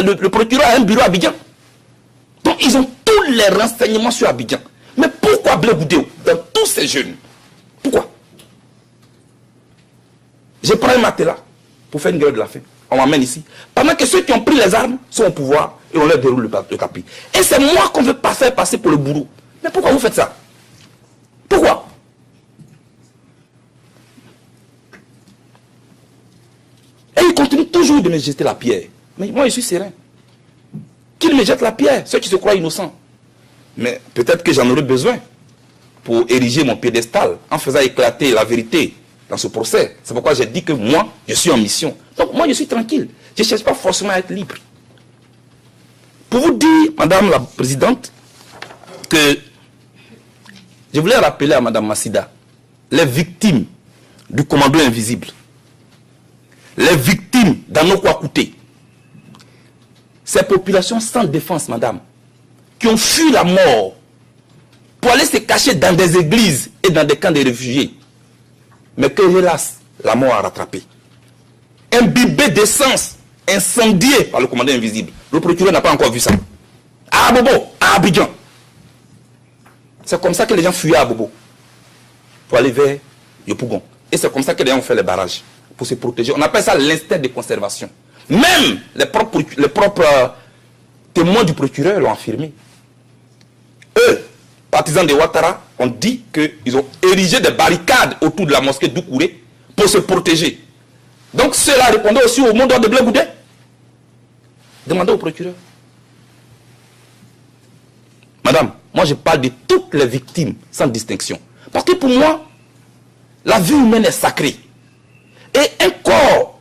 le procureur a un bureau à Abidjan. Donc ils ont tous les renseignements sur Abidjan. Mais pourquoi Blé Goudéo dans tous ces jeunes? Pourquoi? Je prends un matelas pour faire une grève de la faim. On m'amène ici. Pendant que ceux qui ont pris les armes sont au pouvoir et on leur déroule le tapis. Et c'est moi qu'on veut faire passer pour le bourreau. Mais pourquoi vous faites ça? Pourquoi? Et ils continuent toujours de me jeter la pierre. Mais moi je suis serein. Qu'ils me jettent la pierre, ceux qui se croient innocents. Mais peut-être que j'en aurai besoin pour ériger mon piédestal en faisant éclater la vérité dans ce procès. C'est pourquoi j'ai dit que moi, je suis en mission. Donc moi, je suis tranquille. Je ne cherche pas forcément à être libre. Pour vous dire, Madame la Présidente, que je voulais rappeler à Madame Massida les victimes du commando invisible, les victimes d'Anokwa-Kouté, ces populations sans défense, Madame, qui ont fui la mort pour aller se cacher dans des églises et dans des camps de réfugiés. Mais que, hélas, la mort a rattrapé. Imbibé d'essence, incendié par le commandant invisible. Le procureur n'a pas encore vu ça. À Abobo, à Abidjan. C'est comme ça que les gens fuyaient à Abobo pour aller vers Yopougon. Et c'est comme ça que les gens ont fait les barrages pour se protéger. On appelle ça l'instinct de conservation. Même les propres témoins du procureur l'ont affirmé. Eux, partisans de Ouattara, ont dit qu'ils ont érigé des barricades autour de la mosquée d'Oukouré pour se protéger. Donc cela répondait aussi au mot d'ordre de Blé Goudé. Demandez au procureur. Madame, moi je parle de toutes les victimes sans distinction. Parce que pour moi, la vie humaine est sacrée. Et un corps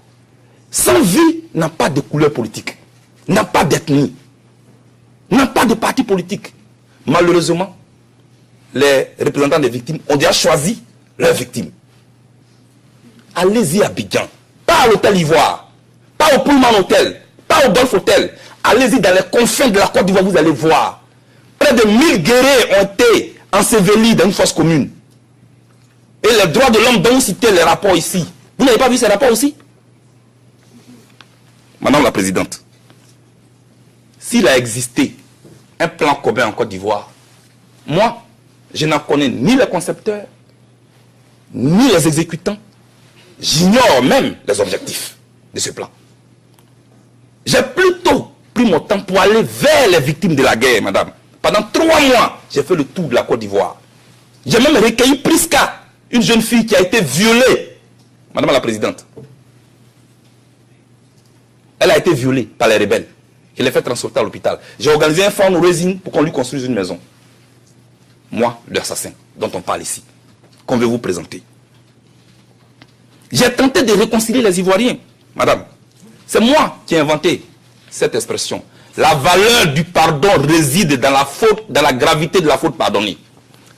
sans vie n'a pas de couleur politique, n'a pas d'ethnie, n'a pas de parti politique. Malheureusement, les représentants des victimes ont déjà choisi leurs victimes. Allez-y à Abidjan, pas à l'hôtel Ivoire, pas au Pullman Hotel, pas au Golf Hotel. Allez-y dans les confins de la Côte d'Ivoire, vous allez voir. Près de 1000 guerriers ont été ensevelis dans une fosse commune. Et les droits de l'homme dont vous citez les rapports ici. Vous n'avez pas vu ces rapports aussi? Madame la Présidente, s'il a existé un plan commun en Côte d'Ivoire, moi, je n'en connais ni les concepteurs, ni les exécutants. J'ignore même les objectifs de ce plan. J'ai plutôt pris mon temps pour aller vers les victimes de la guerre, madame. Pendant 3 mois, j'ai fait le tour de la Côte d'Ivoire. J'ai même recueilli Priska, une jeune fille qui a été violée. Madame la Présidente. Elle a été violée par les rebelles. Je l'ai fait transporter à l'hôpital. J'ai organisé un fundraising pour qu'on lui construise une maison. Moi, l'assassin dont on parle ici, qu'on veut vous présenter. J'ai tenté de réconcilier les Ivoiriens. Madame, c'est moi qui ai inventé cette expression. La valeur du pardon réside dans la faute, dans la gravité de la faute pardonnée.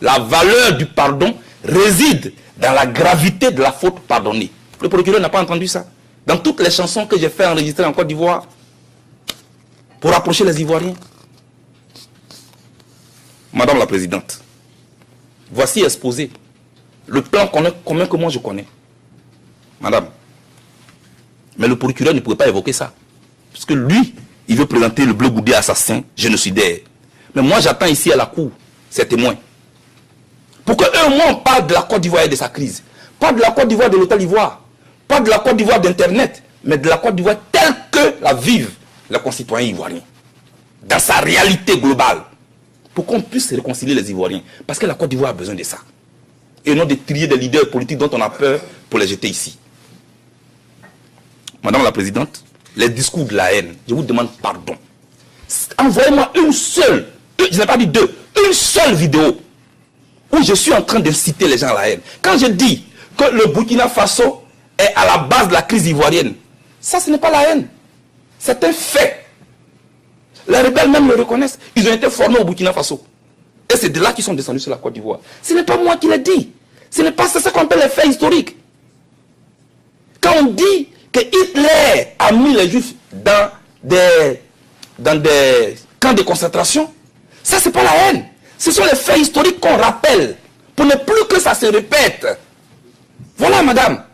La valeur du pardon réside dans la gravité de la faute pardonnée. Le procureur n'a pas entendu ça. Dans toutes les chansons que j'ai fait enregistrer en Côte d'Ivoire, pour rapprocher les Ivoiriens. Madame la Présidente, voici exposé le plan commun que moi je connais. Madame, mais le procureur ne pouvait pas évoquer ça. Parce que lui, il veut présenter le Blé Goudé assassin, génocidaire. Mais moi j'attends ici à la cour ces témoins. Pour qu'eux et moi on parle de la Côte d'Ivoire et de sa crise. Pas de la Côte d'Ivoire de l'hôtel Ivoire. Pas de la Côte d'Ivoire d'Internet. Mais de la Côte d'Ivoire telle que la vivent les concitoyens ivoiriens. Dans sa réalité globale. Pour qu'on puisse réconcilier les Ivoiriens. Parce que la Côte d'Ivoire a besoin de ça. Et non de trier des leaders politiques dont on a peur pour les jeter ici. Madame la Présidente, les discours de la haine, je vous demande pardon. Envoyez-moi une seule, je n'ai pas dit 2, une seule vidéo où je suis en train d'inciter les gens à la haine. Quand je dis que le Burkina Faso est à la base de la crise ivoirienne, ça ce n'est pas la haine. C'est un fait. Les rebelles même le reconnaissent. Ils ont été formés au Burkina Faso. Et c'est de là qu'ils sont descendus sur la Côte d'Ivoire. Ce n'est pas moi qui l'ai dit. Ce n'est pas ça qu'on appelle les faits historiques. Quand on dit que Hitler a mis les Juifs dans des camps de concentration, ça c'est pas la haine. Ce sont les faits historiques qu'on rappelle pour ne plus que ça se répète. Voilà, madame.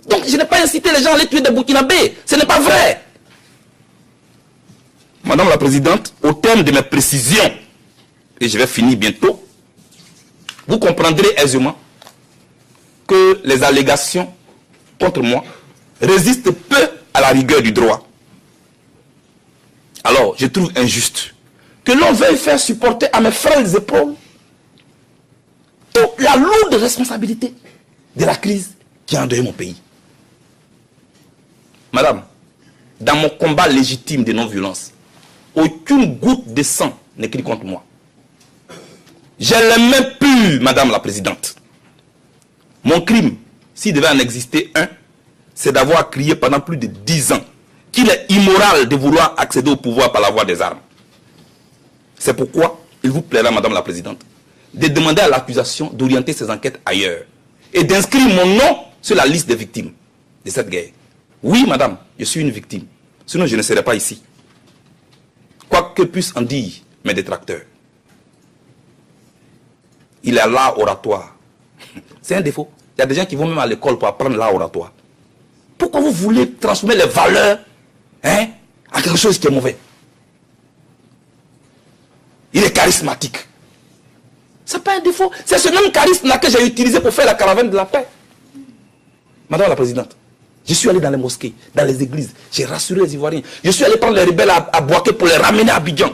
Donc je n'ai pas incité les gens à aller tuer des Burkinabés. Ce n'est pas vrai. Madame la Présidente, au terme de mes précisions, et je vais finir bientôt, vous comprendrez aisément que les allégations contre moi résistent peu à la rigueur du droit. Alors, je trouve injuste que l'on veuille faire supporter à mes frères épaules la lourde responsabilité de la crise qui a endeuillé mon pays. Madame, dans mon combat légitime de non-violence, aucune goutte de sang n'écrit contre moi. J'ai les mains pures, Madame la Présidente. Mon crime, s'il devait en exister un, c'est d'avoir crié pendant plus de 10 ans qu'il est immoral de vouloir accéder au pouvoir par la voie des armes. C'est pourquoi il vous plaira, Madame la Présidente, de demander à l'accusation d'orienter ses enquêtes ailleurs et d'inscrire mon nom sur la liste des victimes de cette guerre. Oui, Madame, je suis une victime. Sinon, je ne serais pas ici. Quoi que puissent en dire mes détracteurs. Il est l'art oratoire. C'est un défaut. Il y a des gens qui vont même à l'école pour apprendre l'art oratoire. Pourquoi vous voulez transformer les valeurs à quelque chose qui est mauvais? Il est charismatique. Ce n'est pas un défaut. C'est ce même charisme-là que j'ai utilisé pour faire la caravane de la paix. Madame la Présidente, je suis allé dans les mosquées, dans les églises. J'ai rassuré les Ivoiriens. Je suis allé prendre les rebelles à Boaké pour les ramener à Abidjan.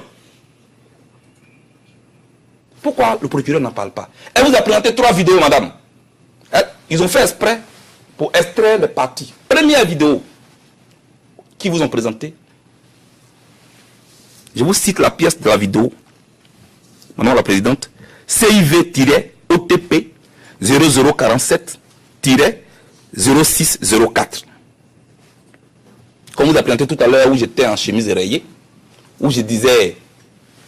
Pourquoi le procureur n'en parle pas? Elle vous a présenté 3 vidéos, madame. Ils ont fait exprès pour extraire les parties. Première vidéo qui vous ont présenté. Je vous cite la pièce de la vidéo. Madame la Présidente. CIV-OTP 0047-0604. Comme vous a présenté tout à l'heure, où j'étais en chemise rayée, où je disais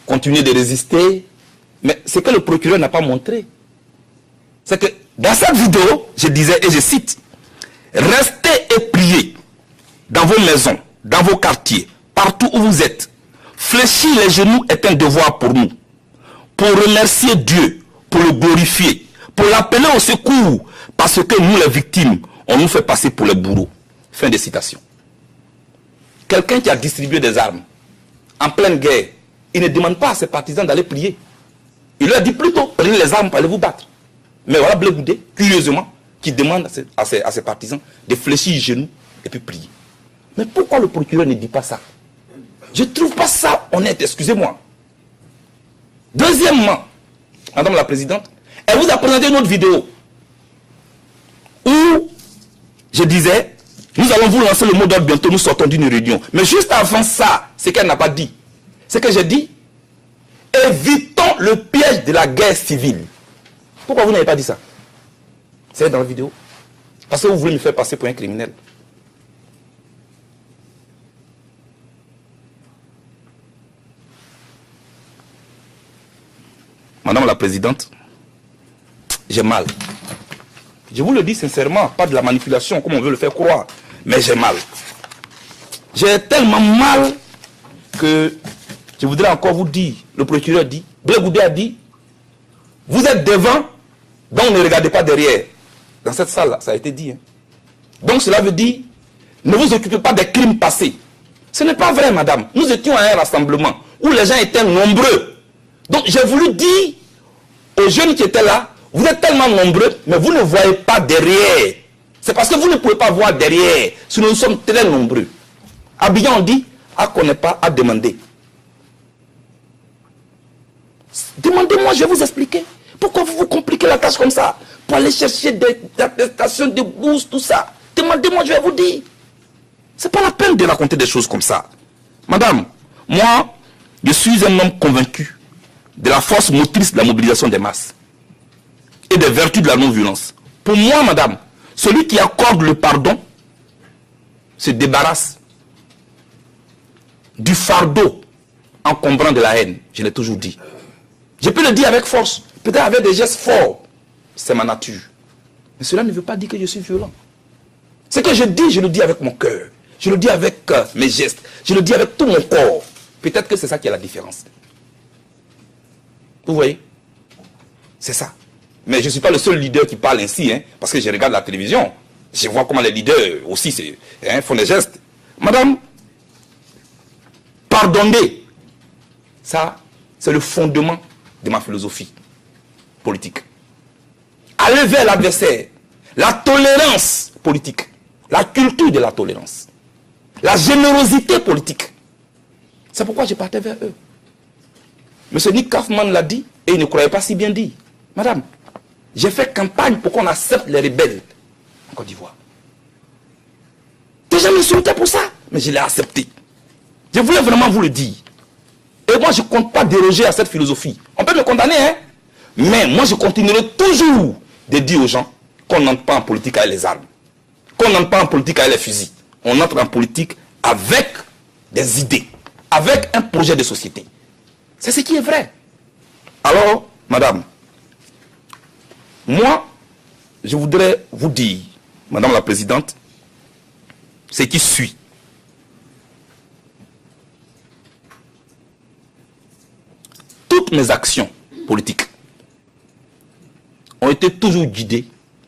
continuez de résister. Mais ce que le procureur n'a pas montré, c'est que dans cette vidéo, je disais, et je cite, restez et priez dans vos maisons, dans vos quartiers, partout où vous êtes. Fléchir les genoux est un devoir pour nous. Pour remercier Dieu, pour le glorifier, pour l'appeler au secours, parce que nous, les victimes, on nous fait passer pour les bourreaux. Fin de citation. Quelqu'un qui a distribué des armes en pleine guerre, il ne demande pas à ses partisans d'aller prier. Il leur dit plutôt, prenez les armes pour aller vous battre. Mais voilà Blé Goudé, curieusement, qui demande à ses partisans de fléchir les genoux et puis prier. Mais pourquoi le procureur ne dit pas ça? Je ne trouve pas ça honnête, excusez-moi. Deuxièmement, Madame la Présidente, elle vous a présenté une autre vidéo où je disais, nous allons vous lancer le mot d'ordre bientôt, nous sortons d'une réunion. Mais juste avant ça, ce qu'elle n'a pas dit, c'est que j'ai dit, évitons le piège de la guerre civile. Pourquoi vous n'avez pas dit ça? C'est dans la vidéo. Parce que vous voulez me faire passer pour un criminel. Madame la Présidente, j'ai mal. Je vous le dis sincèrement, pas de la manipulation comme on veut le faire croire, mais j'ai mal. J'ai tellement mal que je voudrais encore vous dire, le procureur dit, Blé Goudé a dit, vous êtes devant, donc ne regardez pas derrière. Dans cette salle-là, ça a été dit. Donc cela veut dire, ne vous occupez pas des crimes passés. Ce n'est pas vrai, madame. Nous étions à un rassemblement où les gens étaient nombreux. Donc j'ai voulu dire aux jeunes qui étaient là, vous êtes tellement nombreux, mais vous ne voyez pas derrière. C'est parce que vous ne pouvez pas voir derrière. Sinon nous sommes très nombreux. Abidjan, on dit, à connaît pas, à demander. Demandez-moi, je vais vous expliquer. Pourquoi vous vous compliquez la tâche comme ça? Pour aller chercher des attestations, des bourses, tout ça. Demandez-moi, je vais vous dire. C'est pas la peine de raconter des choses comme ça. Madame, moi, je suis un homme convaincu de la force motrice de la mobilisation des masses et des vertus de la non-violence. Pour moi, madame, celui qui accorde le pardon se débarrasse du fardeau encombrant de la haine. Je l'ai toujours dit. Je peux le dire avec force, peut-être avec des gestes forts. C'est ma nature. Mais cela ne veut pas dire que je suis violent. Ce que je dis, je le dis avec mon cœur. Je le dis avec mes gestes. Je le dis avec tout mon corps. Peut-être que c'est ça qui est la différence. Vous voyez? C'est ça. Mais je ne suis pas le seul leader qui parle ainsi, parce que je regarde la télévision. Je vois comment les leaders aussi font des gestes. Madame, pardonnez Ça, c'est le fondement de ma philosophie politique. Aller vers l'adversaire, la tolérance politique, la culture de la tolérance, la générosité politique. C'est pourquoi je partais vers eux. M. Nick Kaufmann l'a dit et il ne croyait pas si bien dit. Madame, j'ai fait campagne pour qu'on accepte les rebelles en Côte d'Ivoire. Déjà m'insultait pour ça, mais je l'ai accepté. Je voulais vraiment vous le dire. Et moi, je ne compte pas déroger à cette philosophie. On peut me condamner, hein? Mais moi, je continuerai toujours de dire aux gens qu'on n'entre pas en politique avec les armes. Qu'on n'entre pas en politique avec les fusils. On entre en politique avec des idées, avec un projet de société. C'est ce qui est vrai. Alors, madame, moi, je voudrais vous dire, madame la présidente, ce qui suit. Toutes mes actions politiques ont été toujours guidées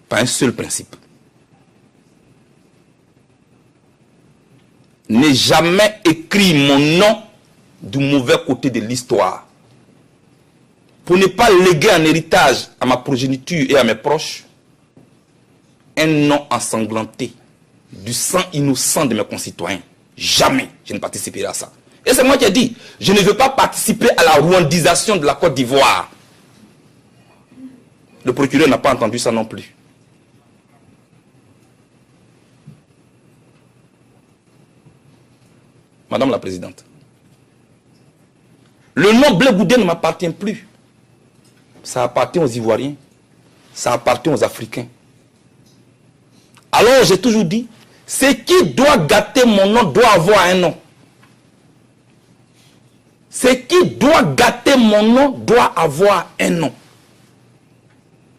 par un seul principe. N'ai jamais écrit mon nom du mauvais côté de l'histoire pour ne pas léguer en héritage à ma progéniture et à mes proches un nom ensanglanté du sang innocent de mes concitoyens. Jamais je ne participerai à ça. Et c'est moi qui ai dit, je ne veux pas participer à la rwandisation de la Côte d'Ivoire. Le procureur n'a pas entendu ça non plus. Madame la Présidente, le nom Blé Goudé ne m'appartient plus. Ça appartient aux Ivoiriens. Ça appartient aux Africains. Alors j'ai toujours dit, ce qui doit gâter mon nom doit avoir un nom. Ce qui doit gâter mon nom doit avoir un nom.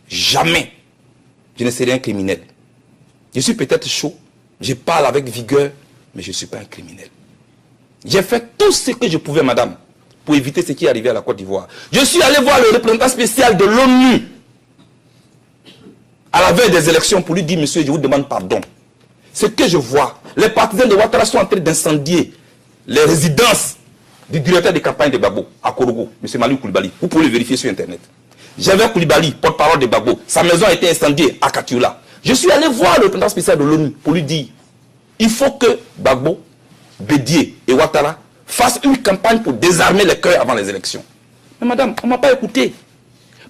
Jamais je ne serai un criminel. Je suis peut-être chaud, je parle avec vigueur, mais je ne suis pas un criminel. J'ai fait tout ce que je pouvais, madame, pour éviter ce qui est arrivé à la Côte d'Ivoire. Je suis allé voir le représentant spécial de l'ONU à la veille des élections pour lui dire, monsieur, je vous demande pardon. Ce que je vois, les partisans de Ouattara sont en train d'incendier les résidences du directeur de campagne de Gbagbo à Korogo, M. Maliou Koulibaly. Vous pouvez le vérifier sur Internet. J'avais Koulibaly, porte-parole de Gbagbo. Sa maison a été incendiée à Katioula. Je suis allé voir le représentant spécial de l'ONU pour lui dire, il faut que Gbagbo, Bédié et Ouattara fassent une campagne pour désarmer les cœurs avant les élections. Mais madame, on ne m'a pas écouté.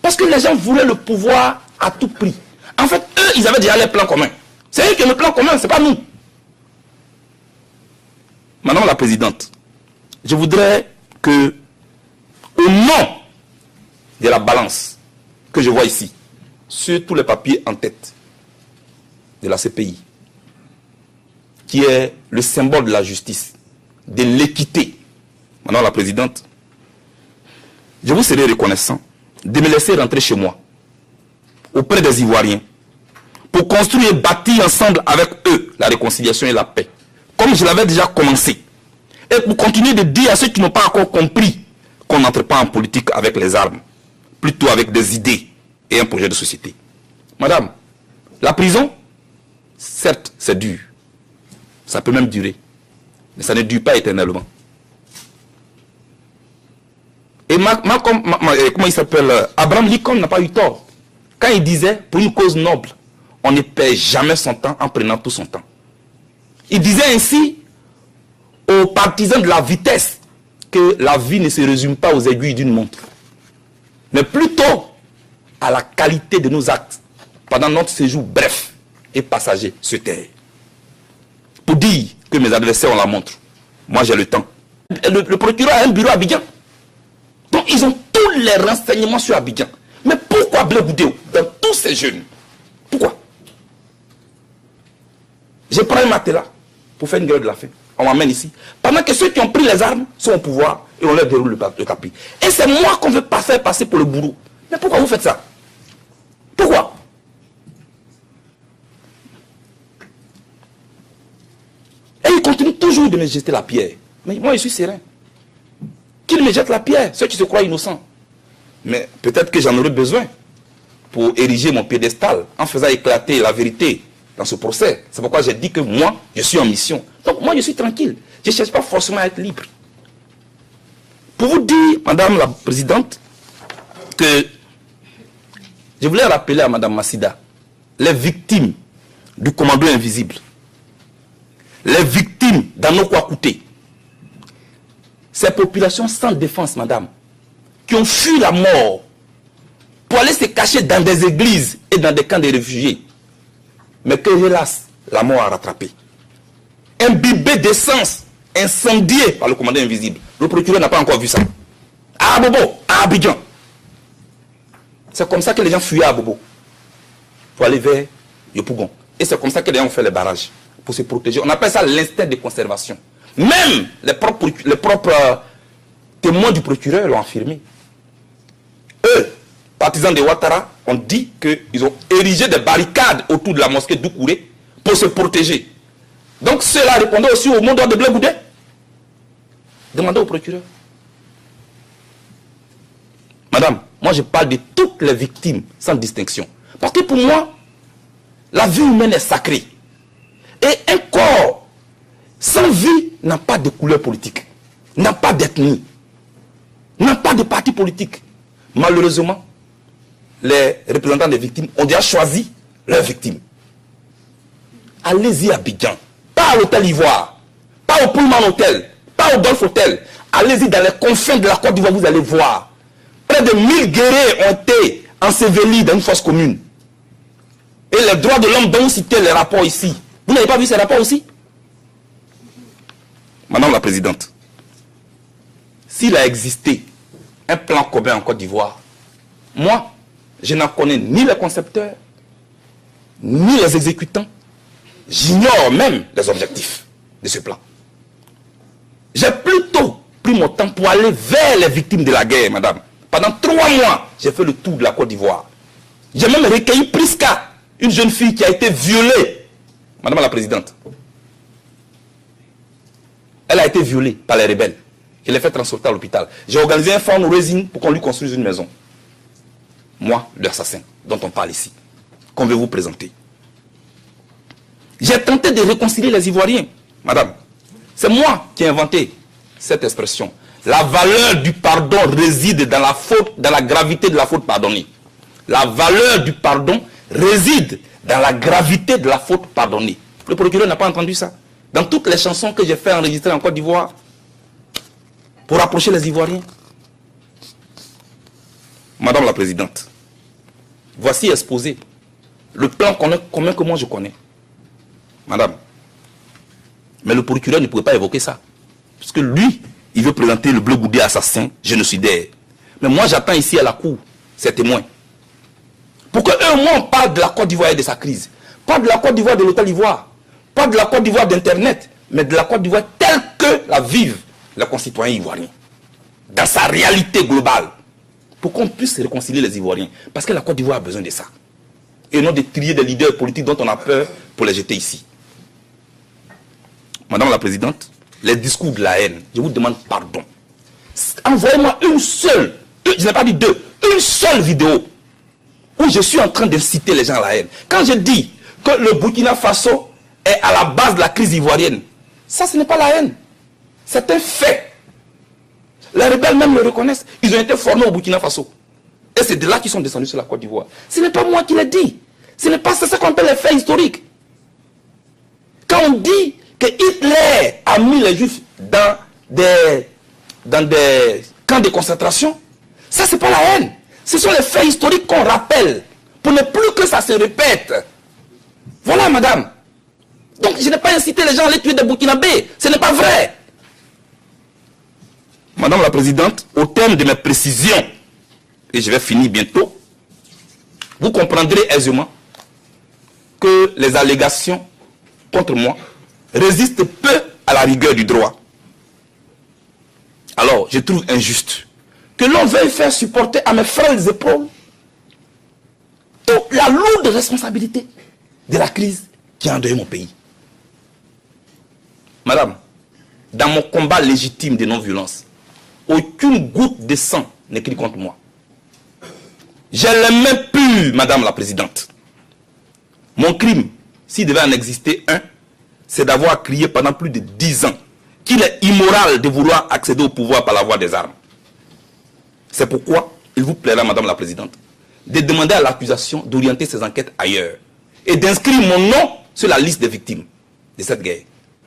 Parce que les gens voulaient le pouvoir à tout prix. En fait, eux, ils avaient déjà les plans communs. C'est eux qui ont le plan commun, ce n'est pas nous. Madame la Présidente, je voudrais que, au nom de la balance que je vois ici, sur tous les papiers en tête de la CPI, qui est le symbole de la justice, de l'équité, Madame la Présidente, je vous serai reconnaissant de me laisser rentrer chez moi, auprès des Ivoiriens, pour construire et bâtir ensemble avec eux la réconciliation et la paix, comme je l'avais déjà commencé. Et pour continuer de dire à ceux qui n'ont pas encore compris qu'on n'entre pas en politique avec les armes, plutôt avec des idées et un projet de société. Madame, la prison, certes, c'est dur. Ça peut même durer. Mais ça ne dure pas éternellement. Et comment il s'appelle, Abraham Lincoln n'a pas eu tort. Quand il disait, pour une cause noble, on ne perd jamais son temps en prenant tout son temps. Il disait ainsi aux partisans de la vitesse que la vie ne se résume pas aux aiguilles d'une montre, mais plutôt à la qualité de nos actes pendant notre séjour bref et passager sur terre. Pour dire que mes adversaires ont la montre, moi j'ai le temps. Le procureur a un bureau à Abidjan. Donc ils ont tous les renseignements sur Abidjan. Mais pourquoi Blé Goudé dans tous ces jeunes? Pourquoi? Je prends un matelas pour faire une grève de la faim. On m'amène ici. Pendant que ceux qui ont pris les armes sont au pouvoir et on leur déroule le tapis. Et c'est moi qu'on veut pas faire passer pour le bourreau. Mais pourquoi vous faites ça? Pourquoi? Et ils continuent toujours de me jeter la pierre. Mais moi je suis serein. Qu'ils me jettent la pierre, ceux qui se croient innocents. Mais peut-être que j'en aurai besoin pour ériger mon piédestal en faisant éclater la vérité dans ce procès. C'est pourquoi j'ai dit que moi, je suis en mission. Donc moi, je suis tranquille. Je ne cherche pas forcément à être libre. Pour vous dire, Madame la Présidente, que je voulais rappeler à Madame Massida, les victimes du commando invisible, les victimes d'Anokwa Kouté, ces populations sans défense, Madame, qui ont fui la mort pour aller se cacher dans des églises et dans des camps de réfugiés, mais que, hélas, la mort a rattrapé. Imbibé d'essence, incendié par le commandant invisible. Le procureur n'a pas encore vu ça. À Abobo, à Abidjan. C'est comme ça que les gens fuyaient à Abobo pour aller vers Yopougon. Et c'est comme ça que les gens ont fait les barrages pour se protéger. On appelle ça l'instinct de conservation. Même les propres témoins du procureur l'ont affirmé. Eux, partisans de Ouattara, ont dit qu'ils ont érigé des barricades autour de la mosquée d'Oukouré pour se protéger. Donc cela répondait aussi au mot d'ordre de Blé Goudé. Demandez au procureur. Madame, moi je parle de toutes les victimes sans distinction. Parce que pour moi, la vie humaine est sacrée. Et un corps sans vie n'a pas de couleur politique, n'a pas d'ethnie, n'a pas de parti politique. Malheureusement, les représentants des victimes ont déjà choisi leurs victimes. Allez-y à Abidjan, pas à l'hôtel Ivoire, pas au Pullman Hotel, pas au Golf Hotel. Allez-y dans les confins de la Côte d'Ivoire, vous allez voir. Près de 1000 guerriers ont été ensevelis dans une fosse commune. Et les droits de l'homme dont vous citez les rapports ici. Vous n'avez pas vu ces rapports aussi? Madame la Présidente, s'il a existé un plan commun en Côte d'Ivoire, moi, je n'en connais ni les concepteurs, ni les exécutants. J'ignore même les objectifs de ce plan. J'ai plutôt pris mon temps pour aller vers les victimes de la guerre, madame. Pendant 3 mois, j'ai fait le tour de la Côte d'Ivoire. J'ai même recueilli Priska, une jeune fille qui a été violée. Madame la Présidente. Elle a été violée par les rebelles. Je l'ai fait transporter à l'hôpital. J'ai organisé un fundraising pour qu'on lui construise une maison. Moi, l'assassin dont on parle ici. Qu'on veut vous présenter. J'ai tenté de réconcilier les Ivoiriens. Madame, c'est moi qui ai inventé cette expression. La valeur du pardon réside dans la faute, dans la gravité de la faute pardonnée. La valeur du pardon réside dans la gravité de la faute pardonnée. Le procureur n'a pas entendu ça. Dans toutes les chansons que j'ai fait enregistrer en Côte d'Ivoire, pour rapprocher les Ivoiriens. Madame la Présidente, voici exposé le plan commun que moi je connais. Madame, mais le procureur ne pouvait pas évoquer ça. Parce que lui, il veut présenter le Blé Goudé assassin, génocidaire. Mais moi, j'attends ici à la cour ces témoins. Pour que eux, moi, on parle de la Côte d'Ivoire et de sa crise. Pas de la Côte d'Ivoire de l'hôtel Ivoire. Pas de la Côte d'Ivoire d'Internet. Mais de la Côte d'Ivoire telle que la vivent les concitoyens ivoiriens. Dans sa réalité globale. Pour qu'on puisse réconcilier les Ivoiriens. Parce que la Côte d'Ivoire a besoin de ça. Et non de trier des leaders politiques dont on a peur pour les jeter ici. Madame la Présidente, les discours de la haine, je vous demande pardon. Envoyez-moi une seule, je n'ai pas dit 2, une seule vidéo où je suis en train d'inciter les gens à la haine. Quand je dis que le Burkina Faso est à la base de la crise ivoirienne, ça ce n'est pas la haine. C'est un fait. Les rebelles même le reconnaissent. Ils ont été formés au Burkina Faso. Et c'est de là qu'ils sont descendus sur la Côte d'Ivoire. Ce n'est pas moi qui l'ai dit. Ce n'est pas ça qu'on appelle les faits historiques. Quand on dit que Hitler a mis les Juifs dans des camps de concentration, ça c'est pas la haine. Ce sont les faits historiques qu'on rappelle pour ne plus que ça se répète. Voilà, madame. Donc je n'ai pas incité les gens à aller tuer des Burkinabés. Ce n'est pas vrai. Madame la Présidente, au terme de mes précisions, et je vais finir bientôt, vous comprendrez aisément que les allégations contre moi résistent peu à la rigueur du droit. Alors, je trouve injuste que l'on veuille faire supporter à mes frères épaules toute la lourde responsabilité de la crise qui a endeuillé mon pays. Madame, dans mon combat légitime de non-violence, aucune goutte de sang n'écrit contre moi. J'ai les mains pures, Madame la Présidente. Mon crime, s'il devait en exister un, c'est d'avoir crié pendant plus de 10 ans qu'il est immoral de vouloir accéder au pouvoir par la voie des armes. C'est pourquoi il vous plaira, Madame la Présidente, de demander à l'accusation d'orienter ses enquêtes ailleurs et d'inscrire mon nom sur la liste des victimes de cette guerre.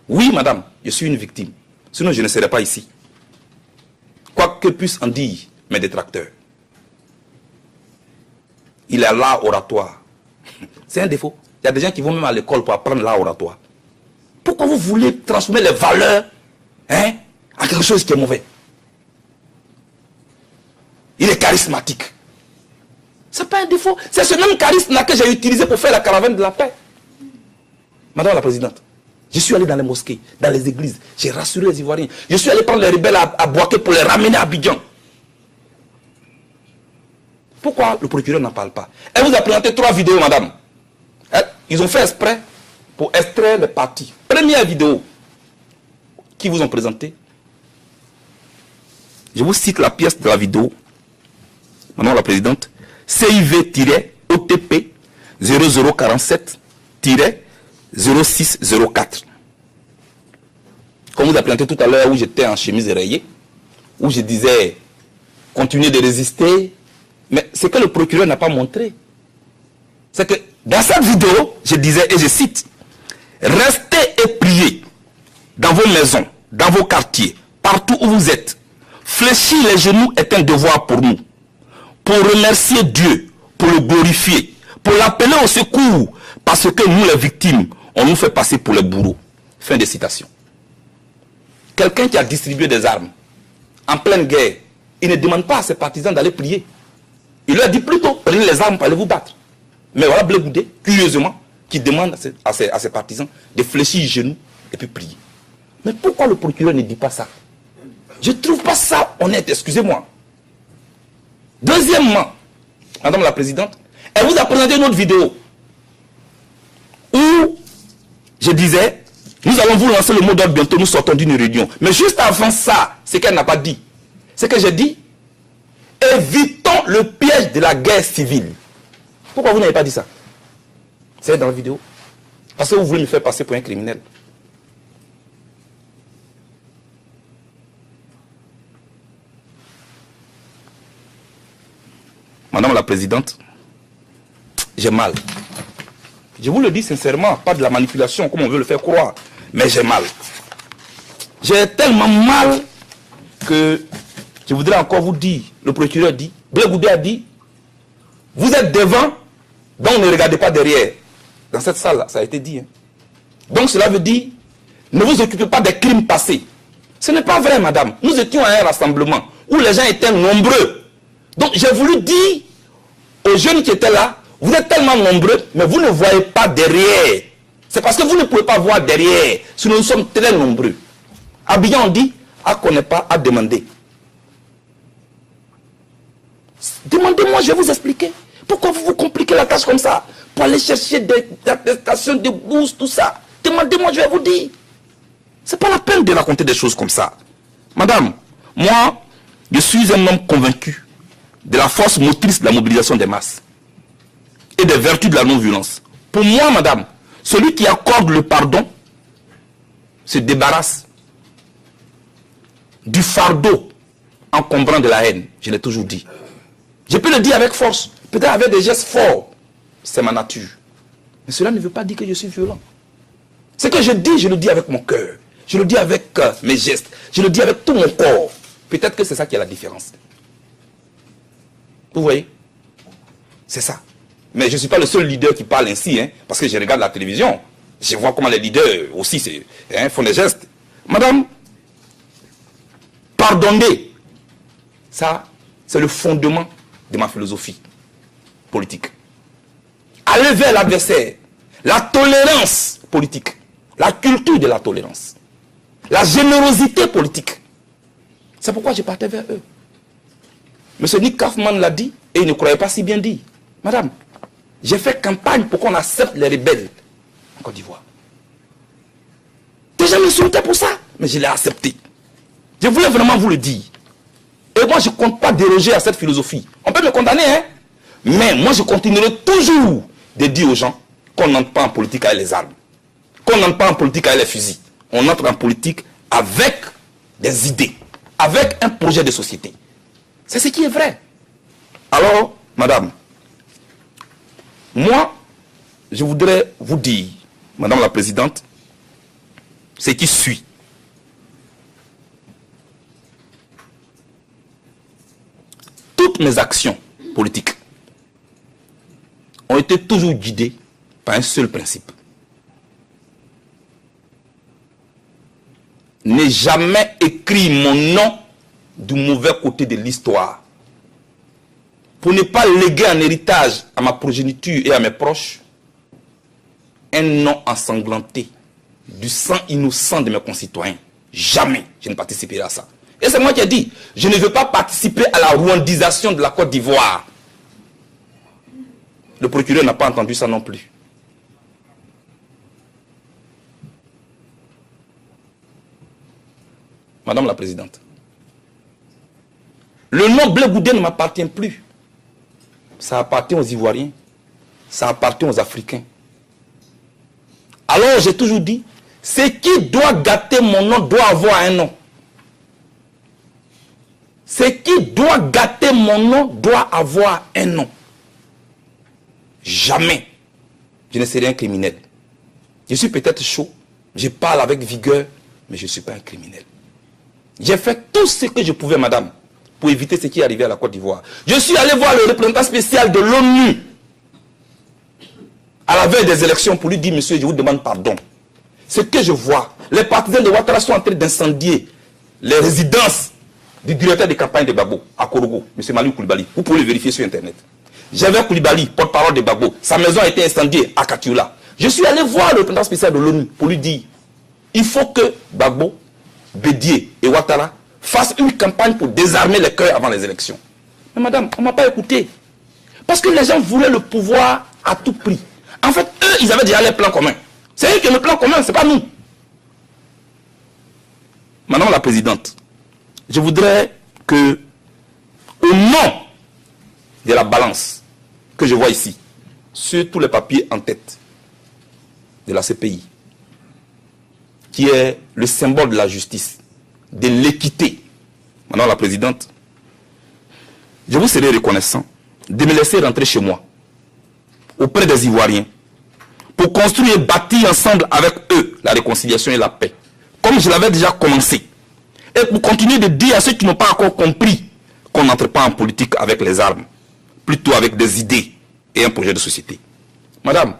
Oui, Madame, je suis une victime. Sinon, je ne serais pas ici. Quoi que puissent en dire mes détracteurs. Il est l'art oratoire. C'est un défaut. Il y a des gens qui vont même à l'école pour apprendre l'art oratoire. Pourquoi vous voulez transformer les valeurs à quelque chose qui est mauvais? Il est charismatique. Ce n'est pas un défaut. C'est ce même charisme-là que j'ai utilisé pour faire la caravane de la paix. Madame la Présidente, je suis allé dans les mosquées, dans les églises. J'ai rassuré les Ivoiriens. Je suis allé prendre les rebelles à Boaké pour les ramener à Abidjan. Pourquoi le procureur n'en parle pas? Elle vous a présenté 3 vidéos, madame. Ils ont fait exprès pour extraire les parties. Première vidéo qu'ils vous ont présentée. Je vous cite la pièce de la vidéo. Madame la Présidente. CIV-OTP 0047-0604. Comme vous a présenté tout à l'heure où j'étais en chemise rayée, où je disais continuez de résister. Mais ce que le procureur n'a pas montré, c'est que dans cette vidéo, je disais, et je cite, restez et priez dans vos maisons, dans vos quartiers, partout où vous êtes. Fléchir les genoux est un devoir pour nous. Pour remercier Dieu, pour le glorifier, pour l'appeler au secours, parce que nous, les victimes, on nous fait passer pour les bourreaux. Fin de citation. Quelqu'un qui a distribué des armes en pleine guerre, il ne demande pas à ses partisans d'aller prier. Il leur dit plutôt, prenez les armes pour aller vous battre. Mais voilà Blé Goudé, curieusement, qui demande à ses partisans de fléchir les genoux et puis prier. Mais pourquoi le procureur ne dit pas ça? Je ne trouve pas ça honnête, excusez-moi. Deuxièmement, Madame la Présidente, elle vous a présenté une autre vidéo où je disais, nous allons vous lancer le mot d'ordre bientôt, nous sortons d'une réunion. Mais juste avant ça, ce qu'elle n'a pas dit, c'est que j'ai dit, évitons le piège de la guerre civile. Pourquoi vous n'avez pas dit ça? C'est dans la vidéo. Parce que vous voulez me faire passer pour un criminel. Madame la Présidente, j'ai mal. Je vous le dis sincèrement, pas de la manipulation comme on veut le faire croire, mais j'ai mal. J'ai tellement mal que je voudrais encore vous dire, le procureur dit, Blé Goudé a dit, vous êtes devant, donc ne regardez pas derrière. Dans cette salle-là, ça a été dit. Donc cela veut dire, ne vous occupez pas des crimes passés. Ce n'est pas vrai, madame. Nous étions à un rassemblement où les gens étaient nombreux. Donc j'ai voulu dire aux jeunes qui étaient là, vous êtes tellement nombreux, mais vous ne voyez pas derrière. C'est parce que vous ne pouvez pas voir derrière. Sinon nous sommes très nombreux. À Abidjan on dit, à connaît pas, à demander. Demandez-moi, je vais vous expliquer. Pourquoi vous vous compliquez la tâche comme ça? Pour aller chercher des attestations, des bourses, tout ça. Demandez-moi, je vais vous dire. Ce n'est pas la peine de raconter des choses comme ça. Madame, moi, je suis un homme convaincu de la force motrice de la mobilisation des masses et des vertus de la non-violence. Pour moi, madame, celui qui accorde le pardon se débarrasse du fardeau encombrant de la haine. Je l'ai toujours dit. Je peux le dire avec force, peut-être avec des gestes forts. C'est ma nature. Mais cela ne veut pas dire que je suis violent. Ce que je dis, je le dis avec mon cœur. Je le dis avec mes gestes. Je le dis avec tout mon corps. Peut-être que c'est ça qui est la différence. Vous voyez? C'est ça. Mais je ne suis pas le seul leader qui parle ainsi, parce que je regarde la télévision. Je vois comment les leaders aussi font des gestes. Madame, pardonnez. Ça, c'est le fondement de ma philosophie politique. Aller vers l'adversaire. La tolérance politique. La culture de la tolérance. La générosité politique. C'est pourquoi je partais vers eux. M. Nick Kaufmann l'a dit et il ne croyait pas si bien dit. Madame, j'ai fait campagne pour qu'on accepte les rebelles en Côte d'Ivoire. Des gens m'insultaient pour ça, mais je l'ai accepté. Je voulais vraiment vous le dire. Et moi, je ne compte pas déroger à cette philosophie. On peut me condamner, mais moi, je continuerai toujours de dire aux gens qu'on n'entre pas en politique avec les armes. Qu'on n'entre pas en politique avec les fusils. On entre en politique avec des idées, avec un projet de société. C'est ce qui est vrai. Alors, madame, moi, je voudrais vous dire, madame la présidente, ce qui suit. Toutes mes actions politiques ont été toujours guidées par un seul principe. N'ai jamais écrit mon nom du mauvais côté de l'histoire pour ne pas léguer en héritage à ma progéniture et à mes proches un nom ensanglanté du sang innocent de mes concitoyens. Jamais je ne participerai à ça. Et c'est moi qui ai dit, je ne veux pas participer à la rwandisation de la Côte d'Ivoire. Le procureur n'a pas entendu ça non plus. Madame la Présidente, le nom Blé Goudé ne m'appartient plus. Ça appartient aux Ivoiriens. Ça appartient aux Africains. Alors j'ai toujours dit, ce qui doit gâter mon nom doit avoir un nom. Ce qui doit gâter mon nom doit avoir un nom. Jamais je ne serai un criminel. Je suis peut-être chaud, je parle avec vigueur, mais je ne suis pas un criminel. J'ai fait tout ce que je pouvais, madame, pour éviter ce qui est arrivé à la Côte d'Ivoire. Je suis allé voir le représentant spécial de l'ONU à la veille des élections pour lui dire, monsieur, je vous demande pardon. Ce que je vois, les partisans de Ouattara sont en train d'incendier les résidences du directeur de campagne de Gbagbo à Korogo, M. Maliou Koulibaly. Vous pouvez le vérifier sur Internet. J'avais Koulibaly, porte-parole de Gbagbo. Sa maison a été incendiée à Katioula. Je suis allé voir le représentant spécial de l'ONU pour lui dire, il faut que Gbagbo, Bédié et Ouattara fassent une campagne pour désarmer les cœurs avant les élections. Mais madame, on ne m'a pas écouté. Parce que les gens voulaient le pouvoir à tout prix. En fait, eux, ils avaient déjà les plans communs. C'est eux qui ont le plan commun, ce n'est pas nous. Madame la Présidente, je voudrais que, au nom de la balance que je vois ici, sur tous les papiers en tête de la CPI, qui est le symbole de la justice, de l'équité, Madame la Présidente, je vous serai reconnaissant de me laisser rentrer chez moi, auprès des Ivoiriens, pour construire et bâtir ensemble avec eux la réconciliation et la paix, comme je l'avais déjà commencé. Et pour continuer de dire à ceux qui n'ont pas encore compris qu'on n'entre pas en politique avec les armes, plutôt avec des idées et un projet de société. Madame,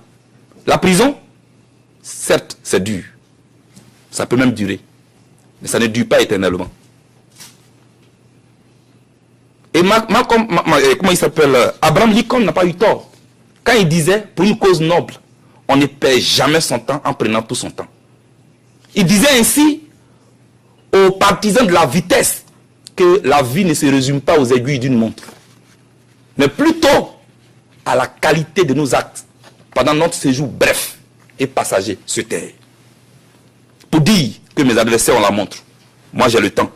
la prison, certes, c'est dur. Ça peut même durer. Mais ça ne dure pas éternellement. Et comment il s'appelle, Abraham Lincoln n'a pas eu tort. Quand il disait, pour une cause noble, on ne perd jamais son temps en prenant tout son temps. Il disait ainsi aux partisans de la vitesse que la vie ne se résume pas aux aiguilles d'une montre, mais plutôt à la qualité de nos actes pendant notre séjour bref et passager sur terre. Pour dire que mes adversaires ont la montre, moi j'ai le temps.